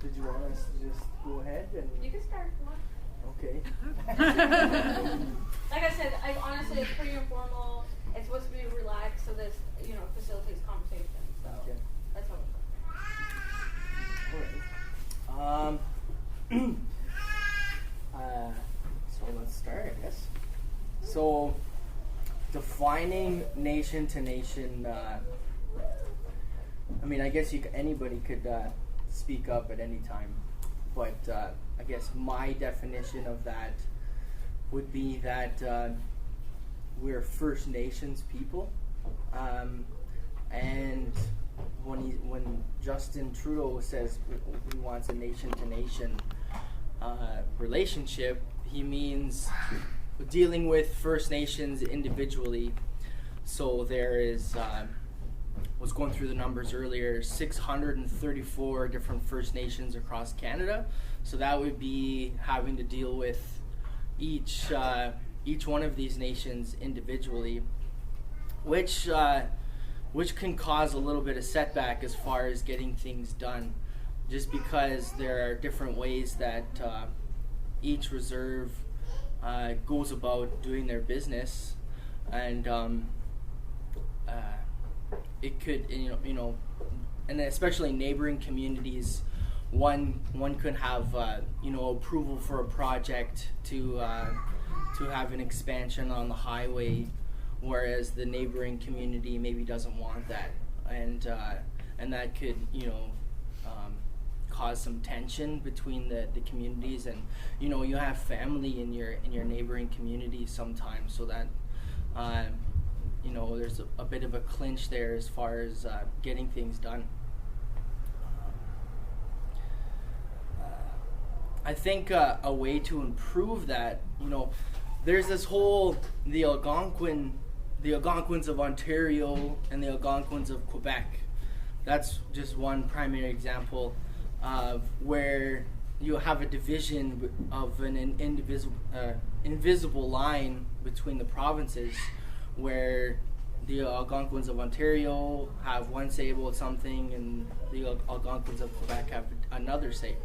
did you want us to just go ahead and? You can start if you want. Okay. Like I said, honestly, it's pretty informal. It's supposed to be relaxed, so this, facilitates conversation. So Okay. that's all. All right. So let's start, I guess. So, defining nation to nation. I guess anybody could speak up at any time, but I guess my definition of that would be that we're First Nations people, and when Justin Trudeau says he wants a nation-to-nation relationship, he means dealing with First Nations individually. So there is, was going through the numbers earlier, 634 different First Nations across Canada. So that would be having to deal with each one of these nations individually, which can cause a little bit of setback as far as getting things done, just because there are different ways that each reserve goes about doing their business, and it could, and especially neighboring communities, one could have approval for a project to have an expansion on the highway, whereas the neighboring community maybe doesn't want that, and that could cause some tension between the communities, and you have family in your neighboring communities sometimes, so that there's a bit of a clinch there as far as getting things done. I think a way to improve that, there's this whole the Algonquins of Ontario and the Algonquins of Quebec. That's just one primary example of where you have a division of an invisible line between the provinces, where the Algonquins of Ontario have one say about something and the Algonquins of Quebec have another say.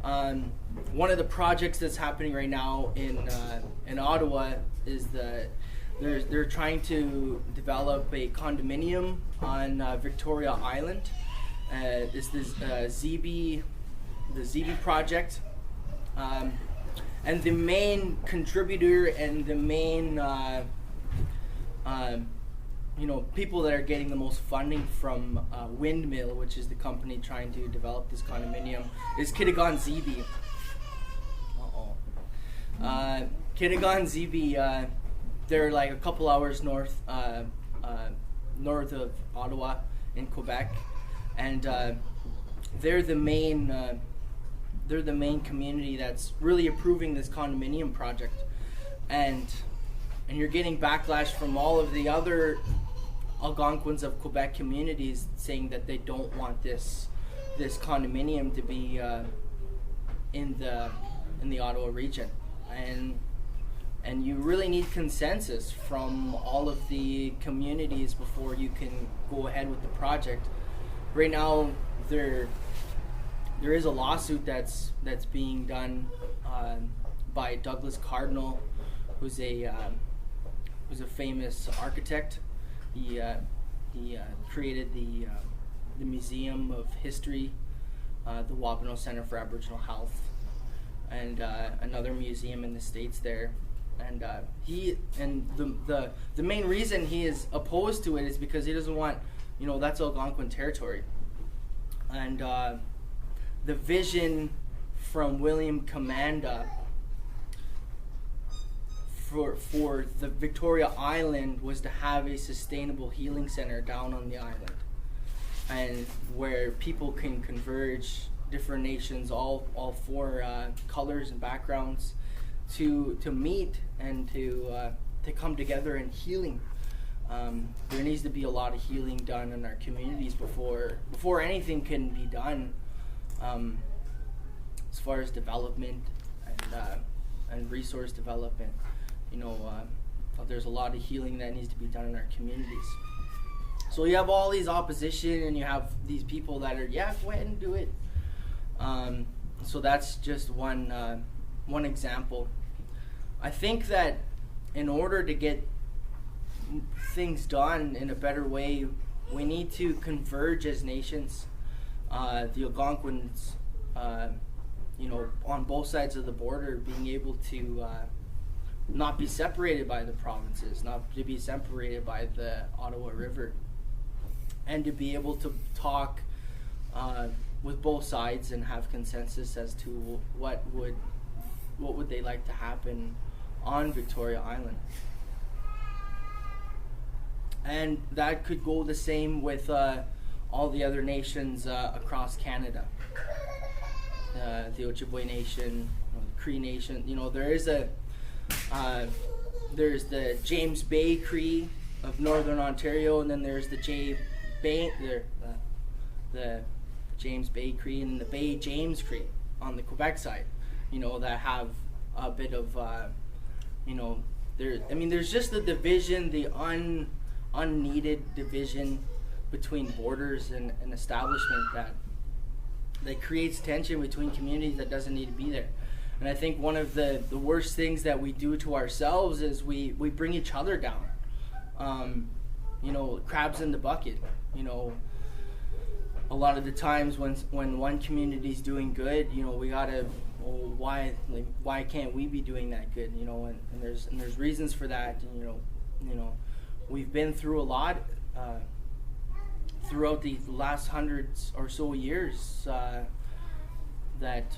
One of the projects that's happening right now in Ottawa is they're trying to develop a condominium on Victoria Island. This is the ZB project, and the main contributor and the main people that are getting the most funding from Windmill, which is the company trying to develop this condominium, is Kitigan ZB. Kitigan ZB, they're like a couple hours north of Ottawa in Quebec, and they're the main community that's really approving this condominium project, and you're getting backlash from all of the other Algonquins of Quebec communities saying that they don't want this condominium to be in the Ottawa region, and you really need consensus from all of the communities before you can go ahead with the project. Right now, there is a lawsuit that's being done by Douglas Cardinal, who's a famous architect. He created the Museum of History, the Wabano Center for Aboriginal Health, and another museum in the States there. And the main reason he is opposed to it is because he doesn't want, that's Algonquin territory. And the vision from William Commanda for the Victoria Island was to have a sustainable healing center down on the island, and where people can converge, different nations, all four colors and backgrounds, to meet and to come together in healing. There needs to be a lot of healing done in our communities before anything can be done, as far as development and resource development. There's a lot of healing that needs to be done in our communities. So you have all these opposition, and you have these people that are, go ahead and do it. So that's just one example. I think that in order to get things done in a better way, we need to converge as nations. The Algonquins, on both sides of the border, being able to not be separated by the provinces, not to be separated by the Ottawa River, and to be able to talk with both sides and have consensus as to what would they like to happen on Victoria Island. And that could go the same with all the other nations across Canada. The Ojibway Nation, the Cree Nation. There's the James Bay Cree of Northern Ontario, and then there's the James Bay Cree and the Bay James Cree on the Quebec side. That have a bit of there's just the division, the unneeded division between borders and establishment that creates tension between communities that doesn't need to be there. And I think one of the worst things that we do to ourselves is we bring each other down. Crabs in the bucket. A lot of the times when one community's doing good, we gotta, why can't we be doing that good? And there's reasons for that. And, we've been through a lot throughout the last hundreds or so years that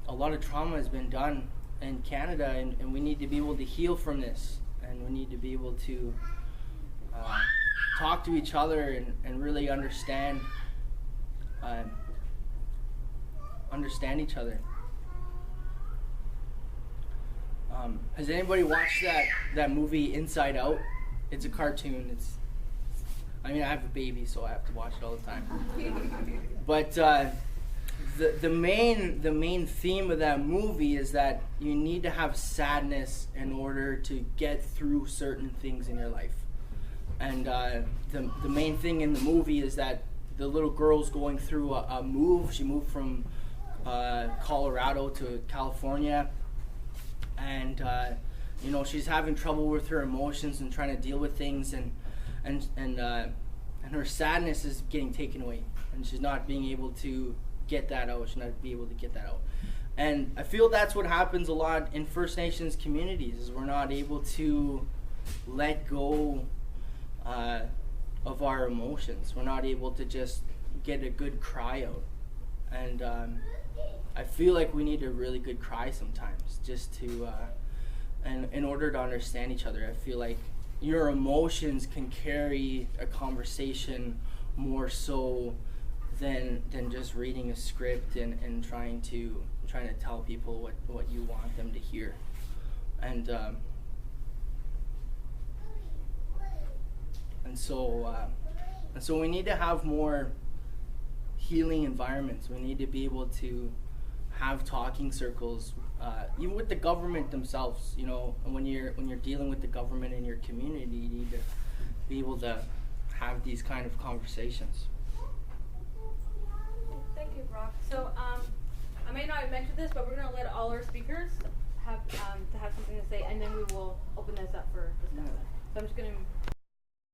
a lot of trauma has been done in Canada, and we need to be able to heal from this, and we need to be able to talk to each other and really understand each other. Has anybody watched that movie Inside Out? It's a cartoon. I have a baby, so I have to watch it all the time. But the main theme of that movie is that you need to have sadness in order to get through certain things in your life. And the main thing in the movie is that the little girl's going through a move. She moved from Colorado to California, and she's having trouble with her emotions and trying to deal with things, and her sadness is getting taken away, and she's not being able to get that out. She's not being able to get that out. And I feel that's what happens a lot in First Nations communities, is we're not able to let go of our emotions. We're not able to just get a good cry out. And I feel like we need a really good cry sometimes, just to and in order to understand each other. I feel like your emotions can carry a conversation more so than just reading a script and trying to tell people what you want them to hear. And so we need to have more healing environments. We need to be able to have talking circles, even with the government themselves. And when you're dealing with the government in your community, you need to be able to have these kind of conversations. Thank you, Brock. So I may not have mentioned this, but we're going to let all our speakers have something to say, and then we will open this up for discussion. So I'm just going to